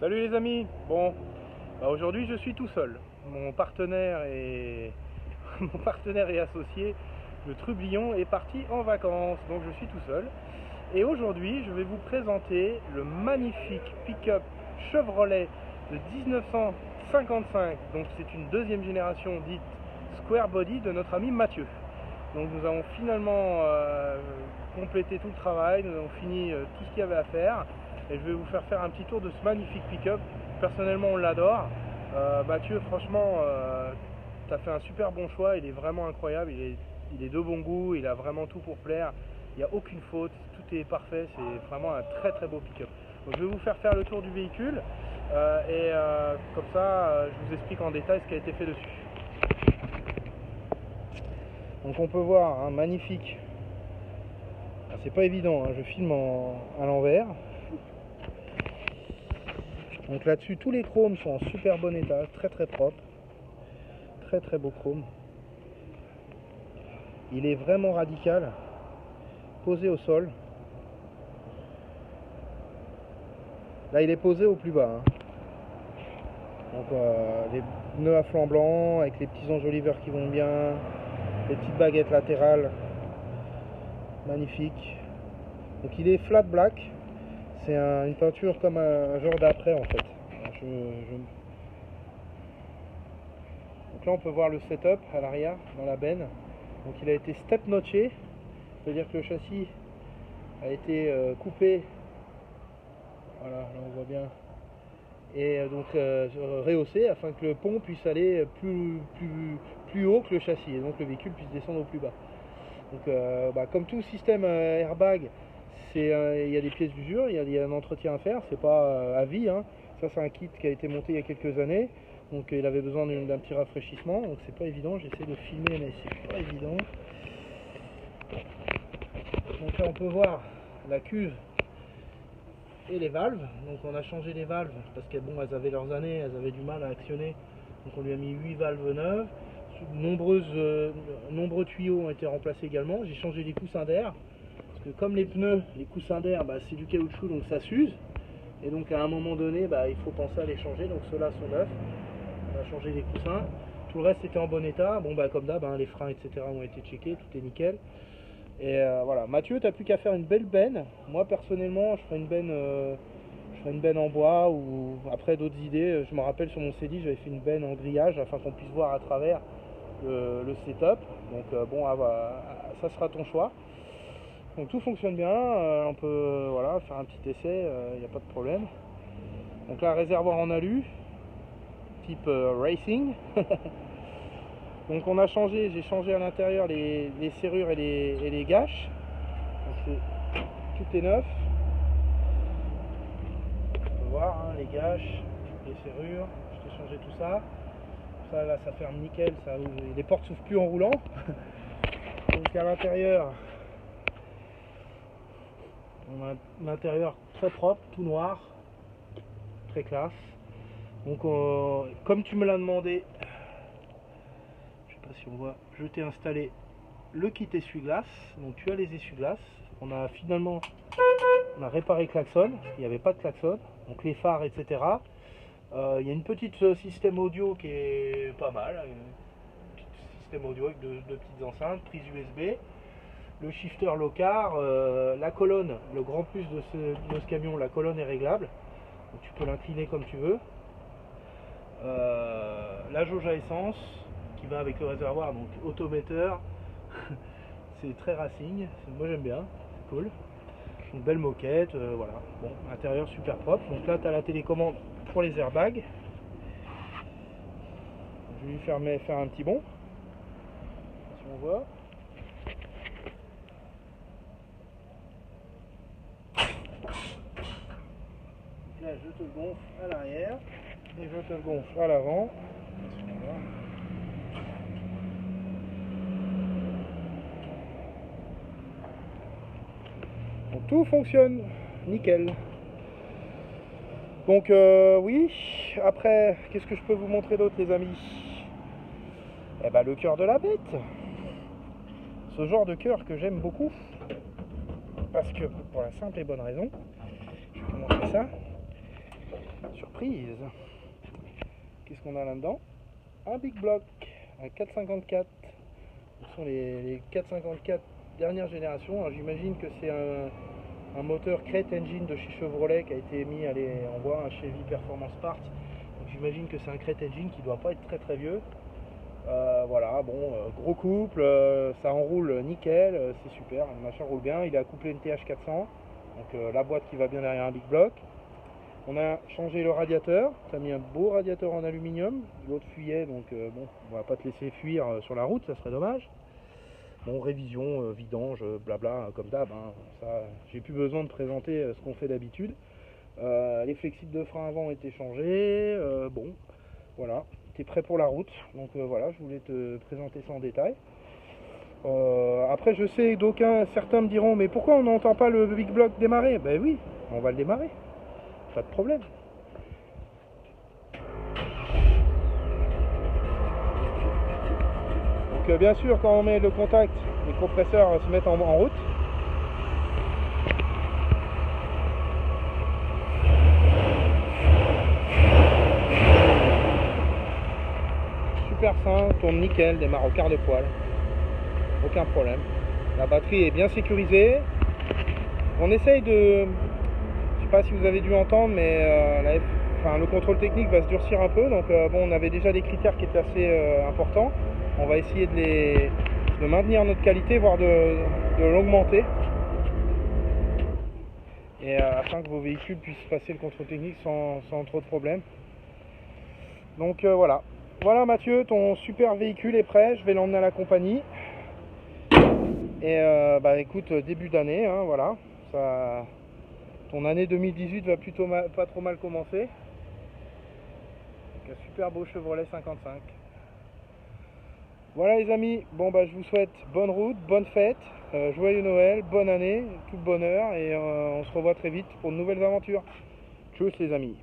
Salut les amis. Bon, aujourd'hui je suis tout seul. Mon partenaire et associé, le Trublion, est parti en vacances, donc je suis tout seul. Et aujourd'hui je vais vous présenter le magnifique pick-up Chevrolet de 1955. Donc c'est une deuxième génération dite Square Body de notre ami Mathieu. Donc nous avons finalement complété tout le travail, nous avons fini tout ce qu'il y avait à faire. Et je vais vous faire un petit tour de ce magnifique pick-up. Personnellement on l'adore. Mathieu, franchement tu as fait un super bon choix, il est vraiment incroyable, il est de bon goût, il a vraiment tout pour plaire, il n'y a aucune faute, tout est parfait, c'est vraiment un très très beau pick-up. Donc je vais vous faire le tour du véhicule comme ça je vous explique en détail ce qui a été fait dessus. Donc on peut voir un magnifique, c'est pas évident, hein, je filme à l'envers. Donc là-dessus, tous les chromes sont en super bon état, très très propre, très très beau chrome. Il est vraiment radical, posé au sol. Là, il est posé au plus bas. Hein. Donc les pneus à flanc blanc avec les petits enjoliveurs qui vont bien, les petites baguettes latérales, magnifique. Donc il est flat black. C'est une peinture comme un genre d'après en fait. Donc là on peut voir le setup à l'arrière dans la benne. Donc il a été step notché, c'est-à-dire que le châssis a été coupé. Voilà, là on voit bien. Et donc rehaussé afin que le pont puisse aller plus haut que le châssis et donc le véhicule puisse descendre au plus bas. Donc comme tout système airbag, il y a des pièces d'usure, il y a un entretien à faire, c'est pas à vie, hein. Ça c'est un kit qui a été monté il y a quelques années, donc il avait besoin d'un petit rafraîchissement, donc c'est pas évident, j'essaie de filmer mais c'est pas évident. Donc là on peut voir la cuve et les valves. Donc on a changé les valves parce qu'elles avaient leurs années, elles avaient du mal à actionner, donc on lui a mis 8 valves neuves. Nombreux tuyaux ont été remplacés également. J'ai changé les coussins d'air parce que comme les pneus, les coussins d'air c'est du caoutchouc, donc ça s'use et donc à un moment donné il faut penser à les changer. Donc ceux-là sont neufs, on a changé les coussins, tout le reste était en bon état. Comme d'hab, les freins etc ont été checkés, tout est nickel. Et voilà, Mathieu, t'as plus qu'à faire une belle benne. Moi personnellement je ferai une benne en bois, ou après d'autres idées. Je me rappelle sur mon CD j'avais fait une benne en grillage afin qu'on puisse voir à travers le setup. Donc ça sera ton choix. Donc tout fonctionne bien, on peut faire un petit essai, il n'y a pas de problème. Donc là, réservoir en alu type racing. Donc j'ai changé à l'intérieur les serrures et les gâches. Donc tout est neuf. On peut voir les gâches, les serrures, je t'ai changé tout ça. Ça là ça ferme nickel, les portes s'ouvrent plus en roulant. Donc à l'intérieur, on a l'intérieur très propre, tout noir, très classe. Donc comme tu me l'as demandé, je sais pas si on voit, je t'ai installé le kit essuie-glace. Donc tu as les essuie-glaces. On a réparé le klaxon, il n'y avait pas de klaxon, donc les phares etc. Il y a une petite système audio qui est pas mal, un petit système audio avec deux petites enceintes, prise USB, le shifter low-car, la colonne, le grand plus de ce camion, la colonne est réglable, donc tu peux l'incliner comme tu veux. La jauge à essence qui va avec le réservoir, donc autometteur. C'est très racing, moi j'aime bien, c'est cool. Une belle moquette, voilà. Bon, intérieur super propre. Donc là tu as la télécommande pour les airbags. Je vais lui faire un petit bond, si on voit. Donc là je te le gonfle à l'arrière et je te le gonfle à l'avant. Donc tout fonctionne nickel. Donc oui, après qu'est-ce que je peux vous montrer d'autre les amis? Le cœur de la bête, ce genre de cœur que j'aime beaucoup, parce que pour la simple et bonne raison, je vais vous montrer ça. Surprise. Qu'est-ce qu'on a là-dedans? Un Big Block, un 454. Ce sont les 454 dernière génération. Alors j'imagine que c'est un moteur Crate Engine de chez Chevrolet qui a été mis, allez, on voit un Chevy Performance Part. Donc j'imagine que c'est un Crate Engine qui doit pas être très très vieux. Voilà, bon, gros couple, ça enroule nickel, c'est super, le machin roule bien. Il a couplé une TH400, donc la boîte qui va bien derrière un Big Block. On a changé le radiateur, ça a mis un beau radiateur en aluminium, l'autre fuyait, donc bon, on va pas te laisser fuir sur la route, ça serait dommage. Bon, révision, vidange, blabla, comme d'hab, hein, ça, j'ai plus besoin de présenter ce qu'on fait d'habitude. Les flexibles de frein avant ont été changés, bon, voilà, t'es prêt pour la route, donc voilà, je voulais te présenter ça en détail. Après, je sais certains me diront, mais pourquoi on n'entend pas le Big Block démarrer? Ben oui, on va le démarrer. Pas de problème. Donc bien sûr, quand on met le contact, les compresseurs se mettent en route. Super fin, tourne nickel, démarre au quart de poil. Aucun problème. La batterie est bien sécurisée. On essaye de... Je sais pas si vous avez dû entendre, mais le contrôle technique va se durcir un peu. Donc bon, on avait déjà des critères qui étaient assez importants. On va essayer de maintenir notre qualité, voire de l'augmenter. Et afin que vos véhicules puissent passer le contrôle technique sans trop de problèmes. Donc voilà. Voilà Mathieu, ton super véhicule est prêt. Je vais l'emmener à la compagnie. Et bah écoute, début d'année, hein, voilà. Ton année 2018 va plutôt pas trop mal commencer. Donc, un super beau Chevrolet 55. Voilà les amis, bon bah je vous souhaite bonne route, bonne fête, joyeux Noël, bonne année, tout le bonheur et on se revoit très vite pour de nouvelles aventures. Tchuss les amis.